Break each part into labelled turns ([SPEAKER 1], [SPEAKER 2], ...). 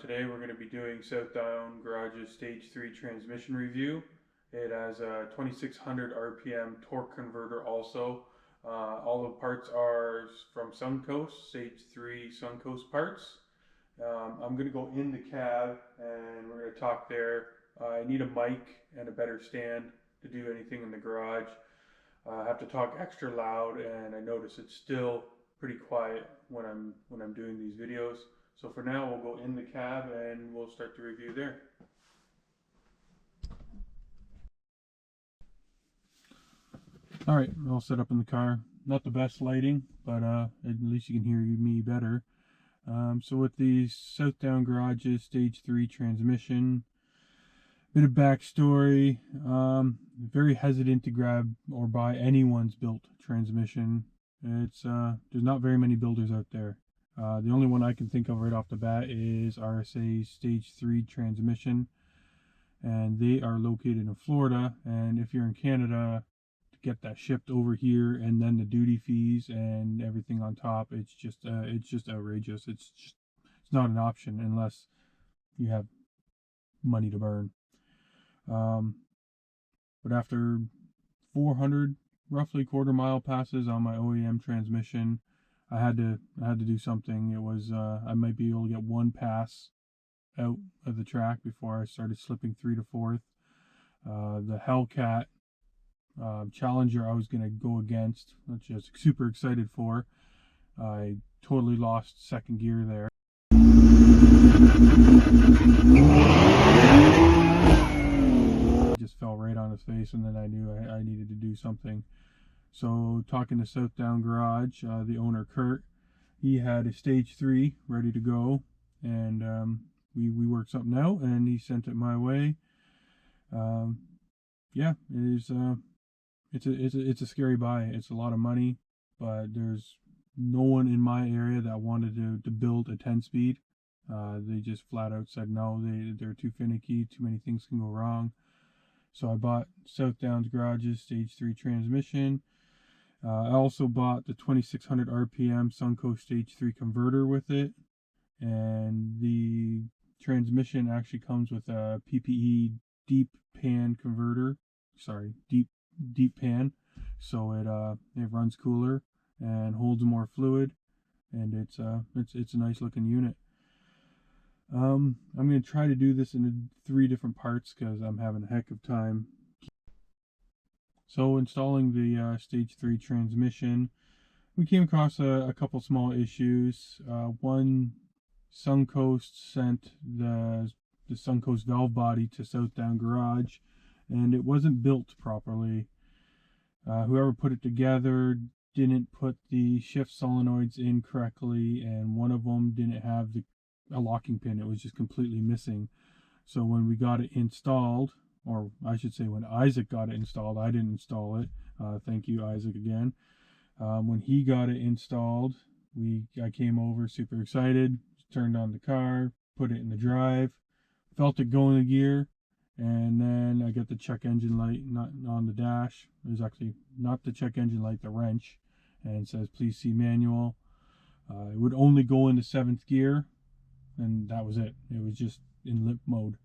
[SPEAKER 1] Today we're going to be doing Southdowngarage's Stage 3 transmission review. It has a 2600 RPM torque converter also. All the parts are from Suncoast, Stage 3 Suncoast parts. I'm going to go in the cab and we're going to talk there. I need a mic and a better stand to do anything in the garage. I have to talk extra loud, and I notice it's still pretty quiet when I'm doing these videos. So for now, we'll go in the cab and we'll start the review there. All right, we're all set up in the car. Not the best lighting, but at least you can hear me better. So with the Southdowngarage Stage 3 transmission, bit of backstory. Very hesitant to grab or buy anyone's built transmission. It's there's not very many builders out there. The only one I can think of right off the bat is RSA's Stage 3 transmission, and they are located in Florida. And if you're in Canada, to get that shipped over here and then the duty fees and everything on top, it's just outrageous. It's not an option unless you have money to burn. But after 400 roughly quarter-mile passes on my OEM transmission, I had to do something. It was I might be able to get one pass out of the track before I started slipping 3 to 4th. The Hellcat Challenger I was going to go against, which I was super excited for. I totally lost second gear there. Just fell right on his face, and then I knew I needed to do something. So talking to Southdowngarage, the owner Kurt, he had a Stage 3 ready to go, and we worked something out, and he sent it my way. Yeah, it's a scary buy. It's a lot of money, but there's no one in my area that wanted to build a 10-speed. They just flat out said no. They're too finicky. Too many things can go wrong. So I bought Southdown's Stage 3 transmission. I also bought the 2600 RPM Suncoast Stage 3 converter with it, and the transmission actually comes with a PPE deep pan converter. Sorry, deep pan, so it runs cooler and holds more fluid, and it's a nice looking unit. I'm going to try to do this in 3 different parts because I'm having a heck of time. So installing the Stage 3 transmission, we came across a couple small issues. One, Suncoast sent the Suncoast valve body to Southdowngarage, and it wasn't built properly. Whoever put it together didn't put the shift solenoids in correctly, and one of them didn't have a locking pin. It was just completely missing. So when we got it installed, or I should say when Isaac got it installed, I didn't install it. Thank you, Isaac, again. When he got it installed, I came over super excited, turned on the car, put it in the drive, felt it go in the gear, and then I got the check engine light not on the dash. There's actually not the check engine light, the wrench, and it says please see manual. It would only go into 7th gear, and that was it. It was just in limp mode.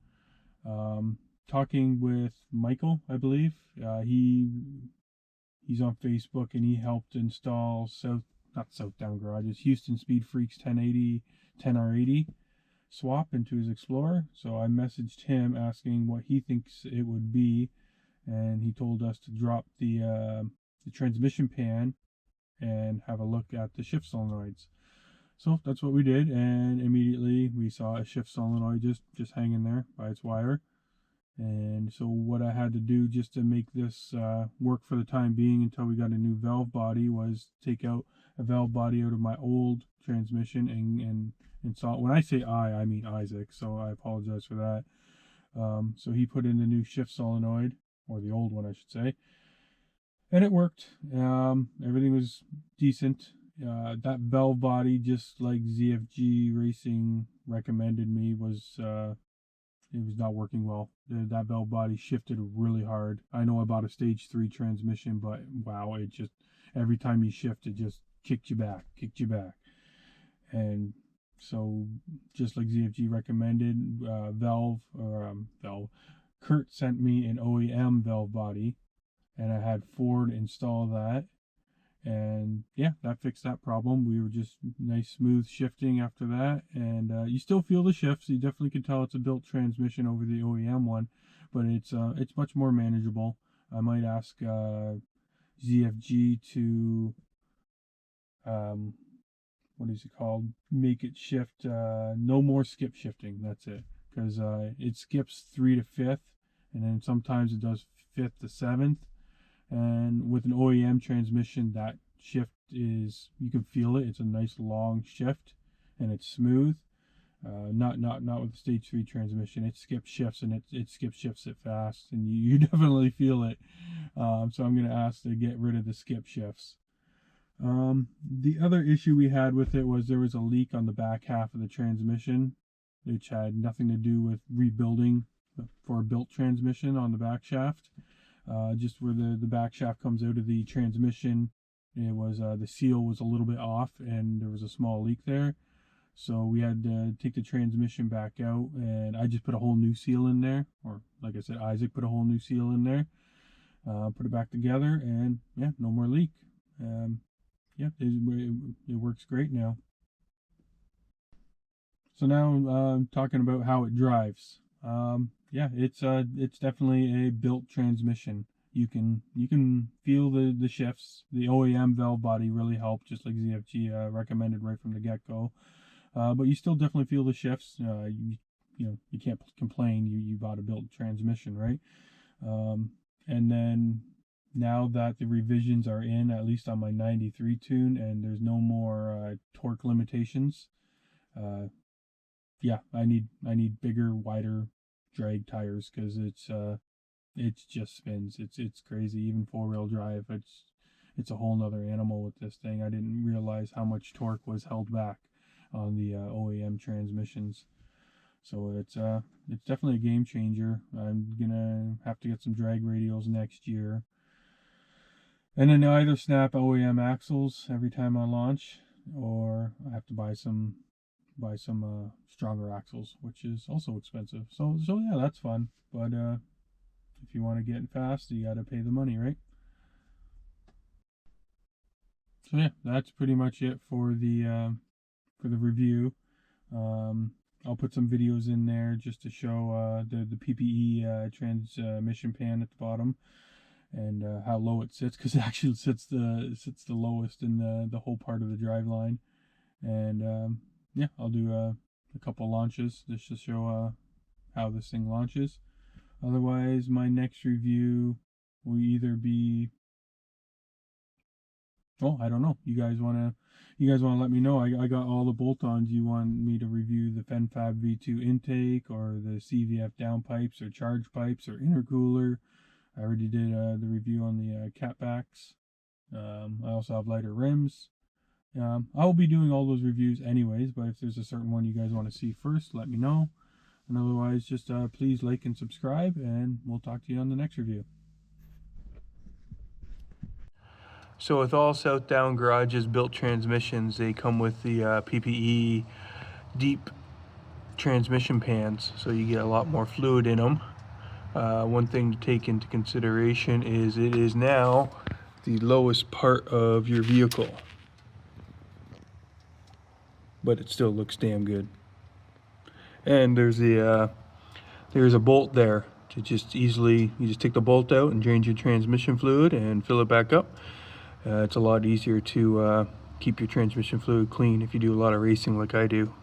[SPEAKER 1] Talking with Michael, I believe, he's on Facebook, and he helped install Southdowngarage, Houston Speed Freaks 10R80 swap into his Explorer. So I messaged him asking what he thinks it would be, and he told us to drop the transmission pan and have a look at the shift solenoids. So that's what we did, and immediately we saw a shift solenoid just hanging there by its wire. And so what I had to do just to make this work for the time being until we got a new valve body was take out a valve body out of my old transmission and install. When I say I mean Isaac, so I apologize for that. So he put in the new shift solenoid, or the old one I should say, and it worked. Everything was decent. That valve body, just like ZFG Racing recommended me, it was not working well. That valve body shifted really hard. I know I bought a Stage 3 transmission, but wow, it just, every time you shift, it just kicked you back. And So just like ZFG recommended, Kurt sent me an OEM valve body, and I had Ford install that. And yeah, that fixed that problem. We were just nice smooth shifting after that, and you still feel the shifts. You definitely can tell it's a built transmission over the OEM one, but it's much more manageable. I might ask ZFG to what is it called? Make it shift. No more skip shifting. That's it, because it skips 3 to 5th, and then sometimes it does 5th to 7th. And with an OEM transmission, that shift is, you can feel it. It's a nice long shift, and it's smooth. Not with the stage 3 transmission. It skips shifts, and it skip shifts it fast, and you definitely feel it. So I'm going to ask to get rid of the skip shifts. The other issue we had with it was there was a leak on the back half of the transmission, which had nothing to do with rebuilding for a built transmission on the back shaft. Just where the back shaft comes out of the transmission, it was the seal was a little bit off, and there was a small leak there. So we had to take the transmission back out, and I just put a whole new seal in there, or like I said, Isaac put a whole new seal in there, put it back together, and yeah, no more leak. Yeah, it works great now. So now talking about how it drives. Yeah, it's definitely a built transmission. You can feel the shifts. The OEM valve body really helped, just like ZFG recommended right from the get-go. But you still definitely feel the shifts. You can't complain. You bought a built transmission, right? And then now that the revisions are in, at least on my 93 tune, and there's no more torque limitations, yeah, I need bigger, wider drag tires, because it just spins. It's crazy. Even 4-wheel drive, it's a whole nother animal with this thing. I didn't realize how much torque was held back on the OEM transmissions. So it's definitely a game changer. I'm gonna have to get some drag radials next year, and then either snap OEM axles every time I launch, or I have to buy some stronger axles, which is also expensive. So yeah, that's fun. But if you want to get fast, you got to pay the money, right? So yeah, that's pretty much it for the review. I'll put some videos in there just to show the PPE transmission pan at the bottom, and how low it sits, because it actually sits the lowest in the whole part of the drive line. And yeah, I'll do a couple launches just to show how this thing launches. Otherwise, my next review will either be, I don't know. You guys wanna let me know. I got all the bolt-ons. You want me to review the FenFab V2 intake, or the CVF downpipes, or charge pipes, or intercooler? I already did the review on the catbacks. I also have lighter rims. I will be doing all those reviews anyways, but if there's a certain one you guys want to see first, let me know. And otherwise, just please like and subscribe, and we'll talk to you on the next review. So with all Southdown-Garage's built transmissions, they come with the PPE deep transmission pans, so you get a lot more fluid in them. One thing to take into consideration is it is now the lowest part of your vehicle, but it still looks damn good. And there's a bolt there to just easily, you just take the bolt out and drain your transmission fluid and fill it back up. It's a lot easier to keep your transmission fluid clean if you do a lot of racing like I do.